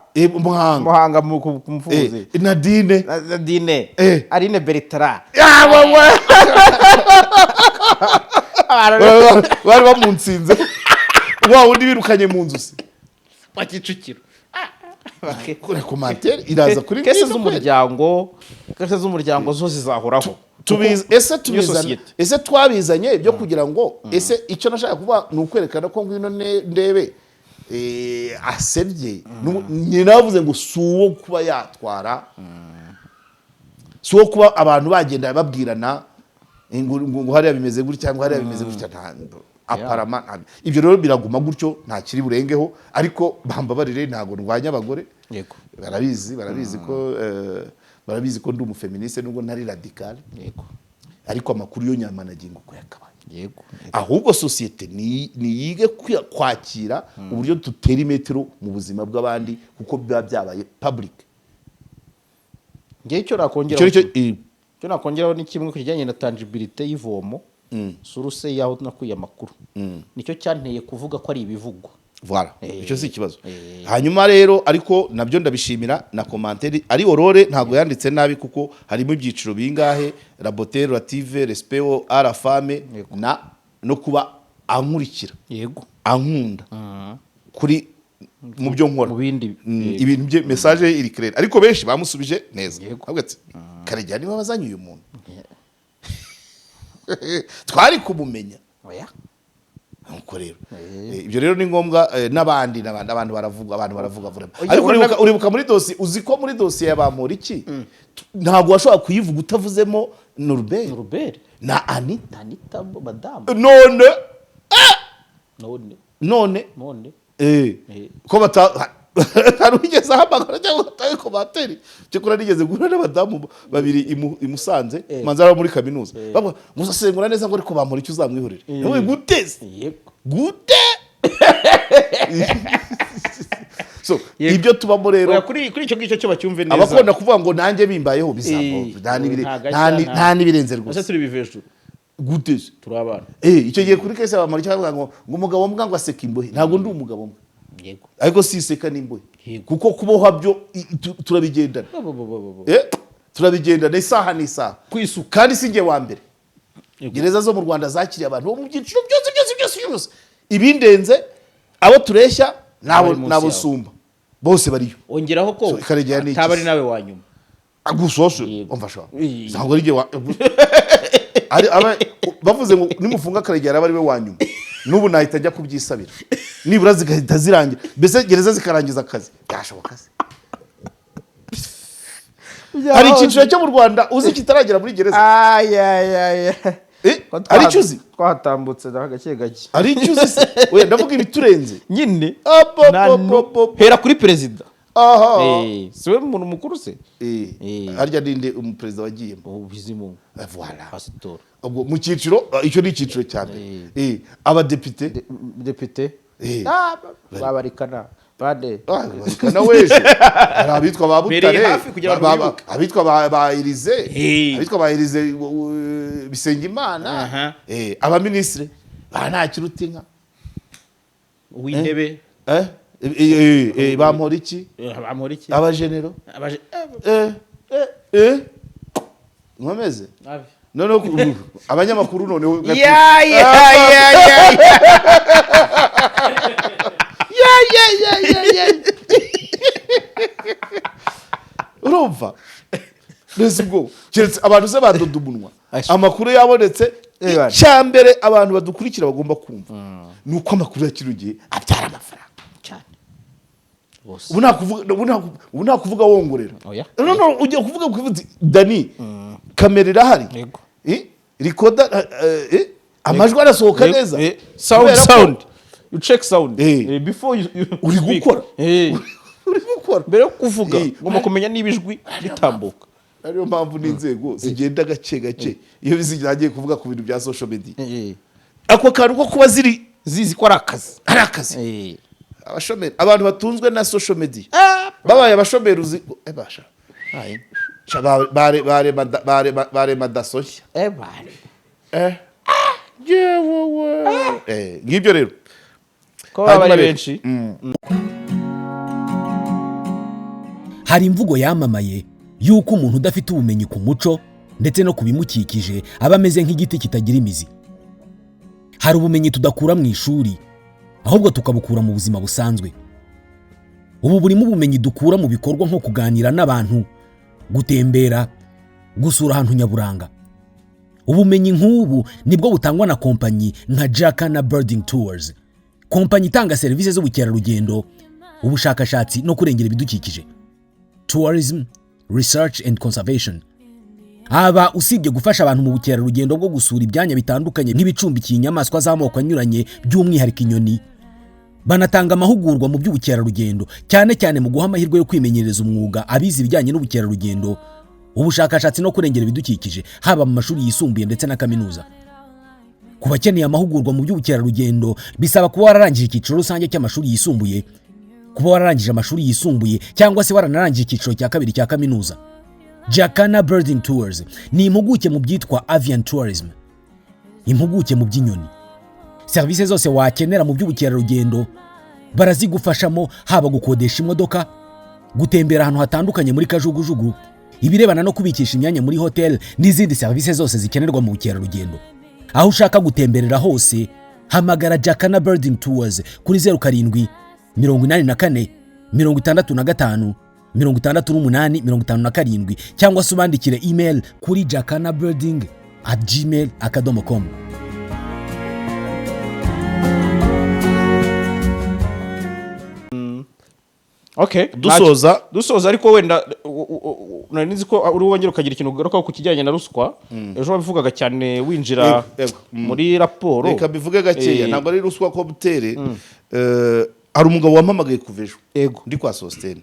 Muhanga kumfuze Nadine Aline Bertrand bari bamunsinze wa undi birukanye mu nzu se wa Kicukiro kuri commentaire iraza kuri kese z'umuryango zo zizahoraho ese twabizanye byo kugira ngo ese icyo nashaka kuba ni ukwerekana ko ngwino ndebe asebye ni navuze ngo suwo kuba yatwara suwo kuba abantu bagenda babwirana ngo hariya bimeze gutya cyangwa hariya bimeze gutya aparama ibyo rero biraguma gutyo nta kiri burengeho ariko bambabarire ntago ndwanya abagore yego barabizi ko ndi umufeministe nubwo ntari radical yego ariko amakuru yo nyamanagingo ko yakabanye yego ahubwo societe ni yige kwakira uburyo dutera imetero mu buzima bw'abandi kuko biba byabaye public ngiye cyo nakongeraho ni kimwe kijyanye na tangibilité y'ivomo suruse yaho nakuye amakuru nicyo cyanteye kuvuga ko ari ibivugwa voilà icyo si ikibazo hanyuma rero ariko nabyo ndabishimira na commentaire ari Aurore ntago yanditse nabi kuko harimo ibyiciro bingahe la beauté relative respect à la femme no kuba ankurikira yego ankunda kuri mu byo nkora mu bindi ibintu bye message iri clair ariko benshi bamusubije neza abwetse Karegeya niba bazanye uyu muntu twari kumumenya oya nuko rero ibyo rero ni ngombwa n'abandi abantu baravuga ariko uribuka muri dossier uziko muri dossier ya Bamporiki ntabwo washobora kuyivuga utavuzemo Norbert na Anita madame none ko harugeze ahamagara cyangwa ataye komateri cyakora nigeze guhura n'abadamu babiri imusanze manzara muri kaminuza bavuga musasengura neza ngo ariko Bamporiki uzamwihorere nawe guteze gute so ibyo tubamo rero kuri icyo ngicyo cyo bacyumve neza abakunda kuvuga ngo nanjye bimbayeho bizambo nta nibirenze rwose ese turi bivejuru guteze turi abana icyo gihe kuri kese Bamporiki bavuga ngo umugabo mbwa ngo aseka imbohe ntabwo ndi umugabo mbwa yego ariko siseka nimboye kuko kuboha byo turabigendana turabigendana isaha n'isaha kwisuka kandi singe wa mbere gereza zo mu Rwanda zakiriye abantu bo mu byiciro byose ibindenze abo tureshya nabo sumba bose bariyo ongeraho ko ataba ari nawe wanyuma agusose umfasha ntabwo ari bavuze ngo nimufunga Karegeya aba ari we wanyuma nubu nahita njya kubyisabira nibura zigahita zirangira mbese gereza zikarangiza akazi byashoboka se hari icyiciro cyo mu Rwanda uzi kitaragera muri gereza ari cyuzi twatambutse gake gake ari cyuzi se we ndavuga ibiturenze nyine hera kuri perezida siwe umuntu mukuru se harya ninde umuperezida wagiye Bizimungu voilà pasitor ubwo mu cyiciro icyo ni icyiciro cyane abadepite babarikana bande babarikana weje hari abitwa ba Butare abitwa ba Irize Bisengimana abaministre nta kirutinka uw'intebe Bamporiki abagenero nkomeze noneho abanyamakuru noneho urumva neza ubwo keretse abantu se badoda umunwa amakuru yabonetse icyambere abantu badukurikira bagomba kumva nuko amakuru ya kino gihe abyara amafaranga cyane Bose. ubu nta kuvuga wongorera Oya. no ujya kuvuga kuvuze Dani kamera irahari Yego. rikoda amajwi arasohoka neza sound you check sound before you uri speak. gukora uri gukora mbere yo kuvuga ngomba kumenya niba ijwi ritambuka. ariyo mpamvu n'inzego zigenda gake gake iyo bizigiye kuvuga ku bintu bya social media ako kantu ko kuba zizi ko ari akazi abashomeri abantu batunzwe na social media babaye abashomeri uzi basha bare madasoshya ngibyo rero ko bari benshi. hari imvugo yamamaye yuko umuntu udafite ubumenyi ku muco ndetse no ku bimukikije aba ameze nk'igiti kitagira imizi. hari ubumenyi tudakura mu ishuri ahubwo tukabukura mu buzima busanzwe. ubu burimo ubumenyi dukura mu bikorwa nko kuganira n'abantu, gutembera, gusura ahantu nyaburanga. ubumenyi nk'ubu nibwo butangwa na kompanyi nka Jacana Birding Tours, kompanyi itanga serivisi z'ubukerarugendo, ubushakashatsi no kurengera ibidukikije, tourism, research and conservation. aba usibye gufasha abantu mu bukerarugendo bwo gusura ibyanya bitandukanye nk'ibicumbikiye inyamaswa z'amoko anyuranye by'umwihariko inyoni, banatanga amahugurwa mu by'ubukerarugendo cyane cyane mu guha amahirwe yo kwimenyereza umwuga abize ibijyanye n'ubukerarugendo, ubushakashatsi no kurengera ibidukikije haba mu mashuri yisumbuye ndetse na kaminuza. ku bakeneye amahugurwa mu by'ubukerarugendo bisaba kuba wararangije icyiciro rusange cy'amashuri yisumbuye, kuba wararangije amashuri yisumbuye cyangwa se waranarangije icyiciro cya kabiri cya kaminuza. Jacana Birding Tours ni impuguke mu byitwa avian tourism, impuguke mu by'inyoni. serivisi zose wakenera mu by'ubukerarugendo barazigufashamo, haba gukodesha imodoka, gutembera ahantu hatandukanye muri kajugujugu, ibirebana no kubikisha imyanya muri hotel n'izindi serivisi zose zikenerwa mu bukerarugendo. aho ushaka gutemberera hose hamagara Jacana Birding Tours kuri 07 84 65 68 cyangwa se ubandikire email kuri jacanabirding@gmail.com. Okay, dusoza ariko wenda nanizi ko uri wongera ukagira ikintu ugarukaho ku kijyanye na ruswa. ejo wabivugaga cyane winjira muri raporo. Reka bivuge gakeya, ntabwo ari ruswa ko butere. Hari umugabo wampamagaye kuvejo ndi kwa Sostene,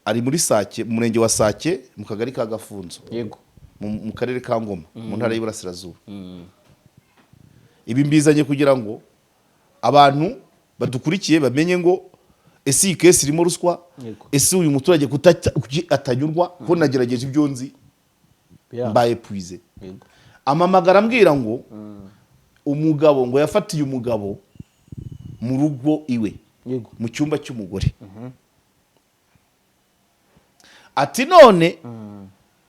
ari muri Sake, mu murenge wa Sake, mu kagari ka Gafunzo, mu karere ka Ngoma, mu ntara y'Iburasirazuba. Ibi mbizanye kugira ngo abantu badukurikiye bamenye ngo ese iyi kesi irimo ruswa, ese uyu muturage atanyurwa ko nagerageje ibyo nzi mbaye puize. Amamagara ambwira ngo umugabo ngo yafatiye umugabo mu rugo iwe mu cyumba cy'umugore. Ati none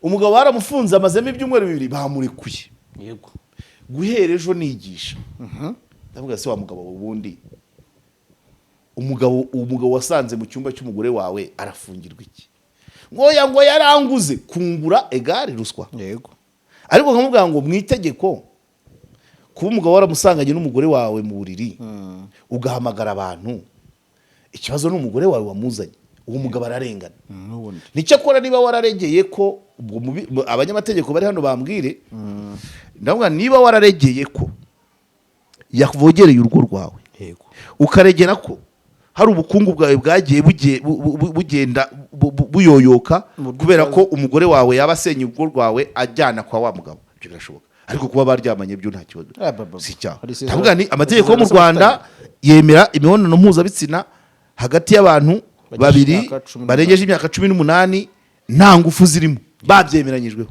umugabo baramufunze amazemo ibyumweru 2 bamurekuye. Guhera ejo nigisha. Ndavuga se wa mugabo ubundi umugabo wasanze mu cyumba cy'umugore wawe arafungirwa iki? ngo yaranguze kungura egare ruswa. Ariko nkamubwira ngo mu itegeko kuba umugabo waramusanganye n'umugore wawe mu buriri ugahamagara abantu, ikibazo n'umugore wawe wamuzanye, uwo mugabo ararengana. Nicyo akora niba wararegeye ko abanyamategeko bari hano bambwire. Ndavuga niba wararegeye ko yavogereye urugo rwawe, ukaregera ko hari ubukungu bwawe bwagiye bugenda buyoyoka kubera ko umugore wawe yabasenye urugo rwawe ajyana kwa wa mugabo, ibyo birashoboka. Ariko kuba baryamanye byo nta kibazo, si cyaha. Ndavuga ni amategeko mu Rwanda yemera imibonano mpuzabitsina hagati y'abantu babiri barengeje imyaka 18 nta ngufu zirimo, babyemeranyijweho.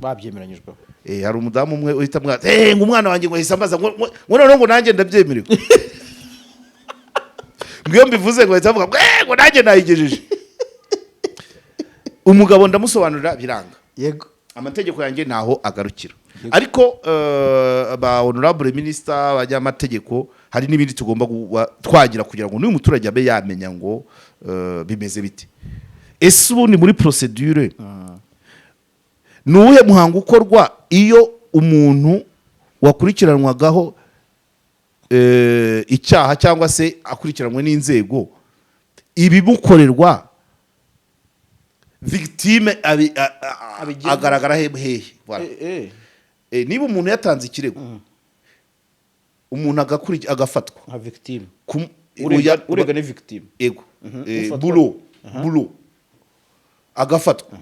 Hari umudamu umwe uhita ngo umwana wanjye ngo yahise ambaza ngo none ngo nanjye ndabyemerewe. Ngiyo mbivuze ngo yahita avuga ngo nanjye nayigejeje. Umugabo ndamusobanurira biranga. Amategeko yanjye naho agarukira. Ariko ba honorable minister bajyamategeko hari n'ibindi tugomba twagira kugira ngo n'uyu muturage abe yamenya ngo bimeze bite. Ese ubu ni muri procedure nuwe muhango ukorwa iyo umuntu wakurikiranwagaho icyaha cyangwa se akurikiranwe n'inzego ibimukorerwa victime agaragara hehe niba umuntu yatanze ikirego umuntu agafatwa nka victime urega ni victime ego bulo agafatwa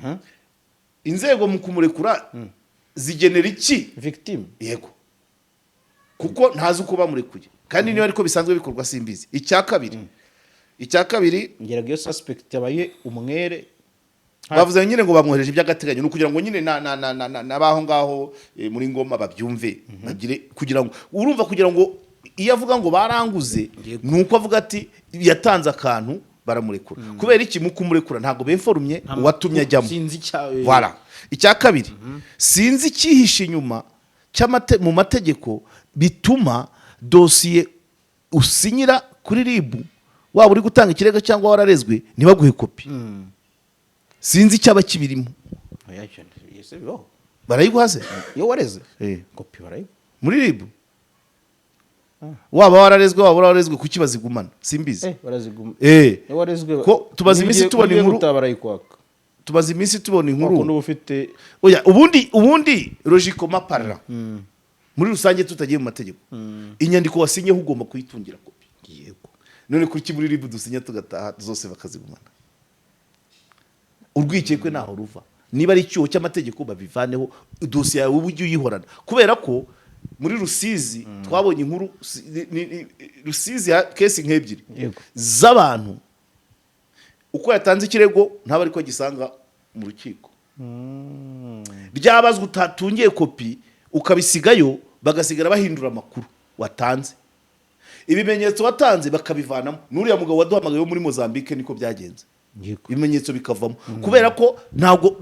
inzego mu kumurekura zigenera iki victime yego kuko ntazi uko bamurekuye kandi niyo ariko bisanzwe bikorwa simbizi. Icya kabiri ngeraga iyo suspect yabaye umwere bavuze nyine ngo bamwohereje iby'agateganyo no kugira ngo nyine nabaho ngaho muri Ngoma babyumve bagire kugira ngo urumva kugira ngo iyo avuga ngo baranguze nuko avuga ati yatanze akantu baramurekura kubera iki mu kumurekura ntago beforumye uwatumye ajyamo sinzi cyawe voilà. Icya kabiri sinzi cyihishe inyuma mu mategeko bituma dosiye usinyira kuri RIB waba uri gutanga ikirego cyangwa wararezwe ntibaguhe kopi sinzi cyaba kibirimo barayiguhaze iyo wareze kopi barayiguha muri RIB waba wararezwe waba wararezwe kuki bazigumana simbizi warezwe ko tubaza iminsi tubona inkuru tubaza iminsi tubona inkuru oya ubundi logicoma parla muri rusange tutagiye mu mategeko inyandiko wasinyeho ugomba kuyitungira kopi yego none kuki muri RIB dusinya tugataha zose bakazigumana urwikekwe naho ruva niba ari icyuho cy'amategeko babivaneho dosiye yawe ujye uyihorana kubera ko muri Rusizi twabonye inkuru Rusizi ya kesi nk'ebyiri z'abantu uko yatanze ikirego ntaba ariko gisanga mu rukiko byabazwe utatungiye kopi ukabisigayo bagasigara bahindura amakuru watanze ibimenyetso watanze bakabivanamo n'uriya mugabo waduhamagaye muri Mozambique niko byagenze ibimenyetso bikavamo kubera ko ntabwo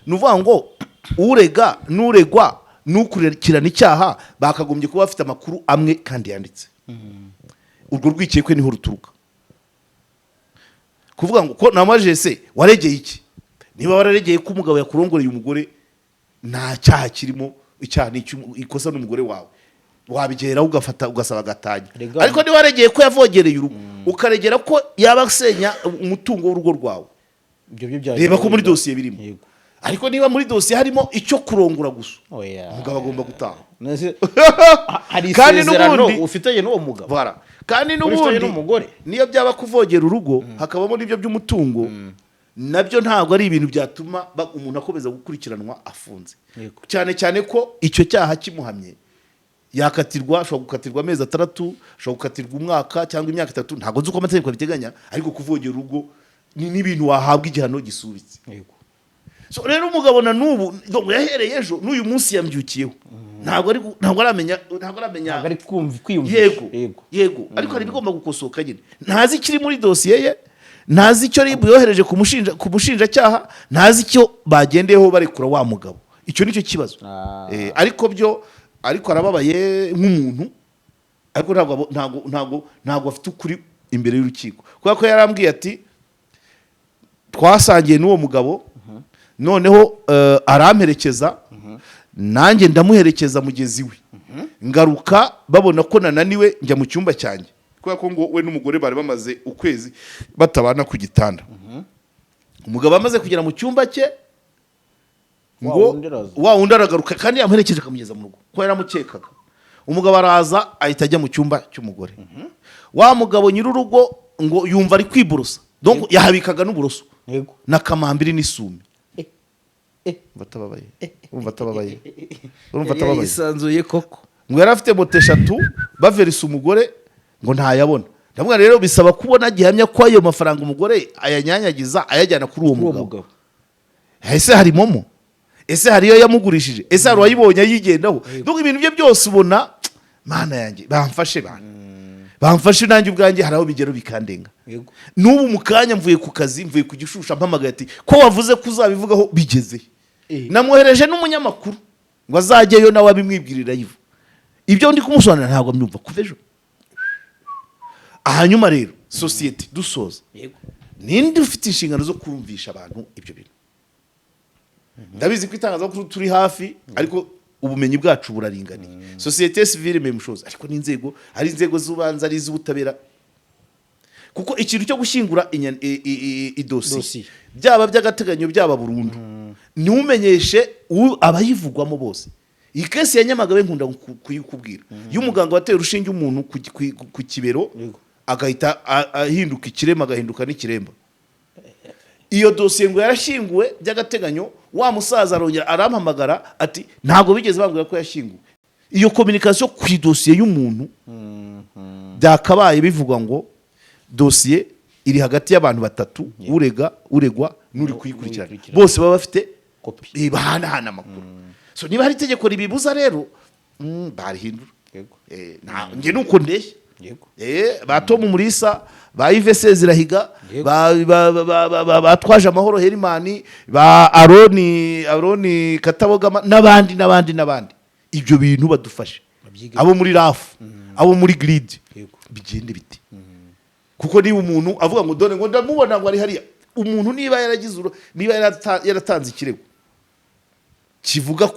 nuvuga ngo urega n'uregwa n'ukurikirana icyaha bakagombye kuba bafite amakuru amwe kandi yanditse urwo rwikekwe niho ruturuka kuvuga ngo ko namaje se waregeye iki niba wararegeye ko umugabo yakurongoreye umugore nta cyaha kirimo icyaha ni ikosa n'umugore wawe wabigeraho ugafata ugasaba gatanya ariko niba waregeye ko yavogereye urugo ukaregera ko yaba asenya umutungo w'urugo rwawe reba ko muri dosiye birimo ariko niba muri dosiye harimo icyo kurongora gusa umugabo agomba gutaha kandi n'ubundi ufitanye n'uwo mugabo kandi n'ubundi niyo byaba kuvogera urugo hakabamo n'ibyo by'umutungo nabyo ntabwo ari ibintu byatuma umuntu akomeza gukurikiranwa afunze cyane cyane ko icyo cyaha kimuhamye yakatirwa ashobora gukatirwa amezi 6 ashobora gukatirwa umwaka cyangwa imyaka 3 ntabwo nzi uko amategeko abiteganya ariko kuvogera urugo ni n'ibintu wahabwa igihano gisubitse so rero umugabo na nubu yahereye ejo n'uyu munsi yambyukiyeho ntabwo aramenya ari yego ariko hari bigomba gukosoka nyine ntazi ikiri muri dosiye ye ntazi icyo RIB yohereje ku mushinjacyaha ntazi icyo bagendeyeho barekura wa mugabo icyo nicyo kibazo ariko arababaye nk'umuntu ariko ntabwo afite ukuri imbere y'urukiko kubera ko yarambwiye ati twasangiye n'uwo mugabo noneho aramperekeza nanjye ndamuherekeza mugezi we ngaruka babona ko nananiwe njya mu cyumba cyanjye kubera ko ngo we n'umugore bari bamaze ukwezi batabana ku gitanda umugabo amaze kugera mu cyumba cye ngo wa wundi aragaruka kandi yamuherekeje akamugeza mu rugo ko yaramukekaga umugabo araza ahita ajya mu cyumba cy'umugore wa mugabo nyir'urugo ngo yumva ari kwiborosa donc yahabikaga n'uburoso n'akamambiri n'isume batababaye yisanzuye koko ngo yari afite moto 3 baverisa umugore ngo ntayabona ndamwe rero bisaba kubona gihamya ko ayo mafaranga umugore ayanyanyagiza ayajyana kuri uwo mugabo ese hari momo ese hariyo yamugurishije ese hari wayibonye yigendaho donc ibintu bye byose ubona mana yanjye bamfashe nanjye ubwanjye haraho bigero bikandenga n'ubu mukanya mvuye ku kazi mvuye ku gishusha mpamagaye ati ko wavuze ko uzabivugaho bigeze namwohereje n'umunyamakuru ngo azajyeyo nawe abimwibwirira yivu ibyo ndi kumusobanurira ntabwo amyumva kuva ejo hanyuma rero societe dusoza ninde ufite inshingano zo kumvisha abantu ibyo bintu ndabizi ko itangazamakuru turi hafi ariko ubumenyi bwacu buraringaniye societe civile même chose ariko n'inzego hari inzego z'ubanza ari iz'ubutabera kuko ikintu cyo gushyingura idosiye Dosiye. byaba by'agateganyo byaba burundu ntumenyeshe abayivugwamo bose. Iyi kesi ya Nyamagabe nkunda kuyikubwira iyo umuganga wateye urushinge umuntu ku kibero agahita ahinduka ikirema agahinduka n'ikiremba. Iyo dosiye ngo yarashyinguwe by'agateganyo, wa musaza arongera arampamagara ati ntabwo bigeze bambwira ko yashyinguwe. Iyo communication ku dosiye y'umuntu byakabaye bivugwa ngo dosiye iri hagati y'abantu batatu, uregwa n'uri kuyikurikirana, bose baba bafite bahanahana amakuru. So niba hari itegeko ribibuza rero barihindura. Nge nuko ndeshya ba Tom Mulisa, ba Yves Sezirahiga, batwaje amahoro Herimani, ba Aroni Katabogama n'abandi. Ibyo bintu badufashe, abo muri RAF, abo muri grid, bigende biti. Kuko niba umuntu avuga ngo dore ngo ndamubona ngo ari hariya, umuntu niba yaratanze ikirego kivuga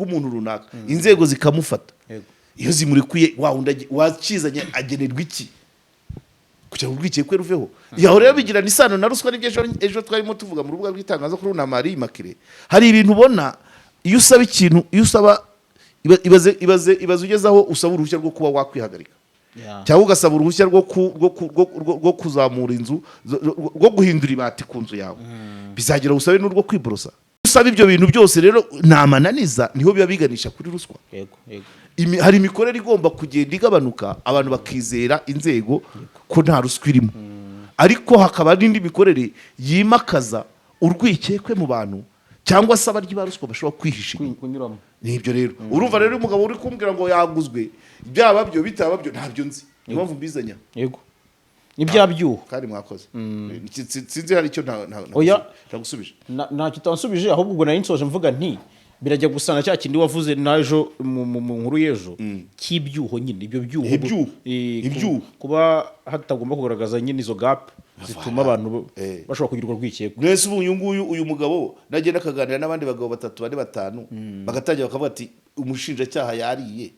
umuntu runaka, inzego zikamufata, iyo zimurekuye wakizanye agenerwa iki kugira ngo urwikekwe ruveho. Yaho rero bigirana isano na ruswa. N'ibyo ejo twarimo tuvuga mu rubuga rw'itangazo kuri na Marie Makire, hari ibintu ubona iyo usaba ikintu, iyo usaba ibaze ugezaho usaba uruhushya rwo kuba wakwihagarika, cyangwa ugasaba uruhushya rwo kuzamura inzu, rwo guhindura ibati ku nzu yawe, bizagira usabe n'urwo kwiborosa. Usaba ibyo bintu byose rero ntamananiza, niho biba biganisha kuri ruswa. Hari imikorere igomba kugenda igabanuka, abantu bakizera inzego ko nta ruswa irimo, ariko hakaba n'indi mikorere yimakaza urwikekwe mu bantu, cyangwa se abaryi ba ruswa bashobora kwihisha inyuma. Nibyo rero urumva rero umugabo uri kumbwira ngo yaguzwe, byaba byo bitaba byo ntabyo nzi, niyo mpamvu mbizanya. Ibyabyuho kandi mwakoze sinzi hari icyo ntagusubije. Ntacyo utansubije, ahubwo ubwo nari nsoje mvuga nti birajya gusana cya kindi wavuze najo mu nkuru y'ejo cy'ibyuho nyine. Ibyo byuho kuba hatagomba kugaragaza nyine izo gap zituma abantu bashobora kugirirwa urwikekwe. Mwese uyu mugabo nagenda akaganira n'abandi bagabo batatu bane batanu, bagatangira bakavuga ati umushinjacyaha yariye.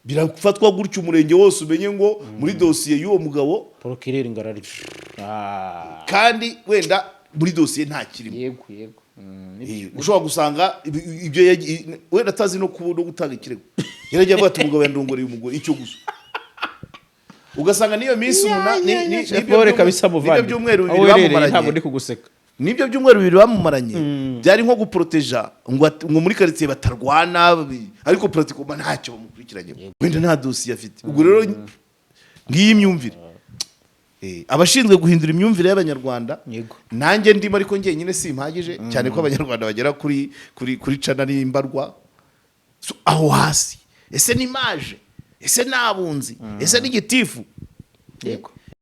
Birafatwa gutyo umurenge wose umenye ngo muri dosiye y'uwo mugabo procureur ngarari kandi wenda muri dosiye nta kirimo. Ushobora gusanga ibyo wenda atazi no gutanga ikirego, yaragiye avuga ati umugabo yandongoreye umugore, icyo gusa ugasanga niyo minsi nibyo byumweru bibiri bamumaranye byari nko guproteja ngo muri quartier batarwana, ariko pratiquement ntacyo bamukurikiranye, wenda nta dosiye afite. Ubwo rero ngiyi imyumvire abashinzwe guhindura imyumvire y'Abanyarwanda, nanjye ndimo ariko ngiye nyine simpagije cyane ko Abanyarwanda bagera kuri cana n'imbarwa aho hasi. Ese ni maje, ese nabunzi, ese ni gitifu,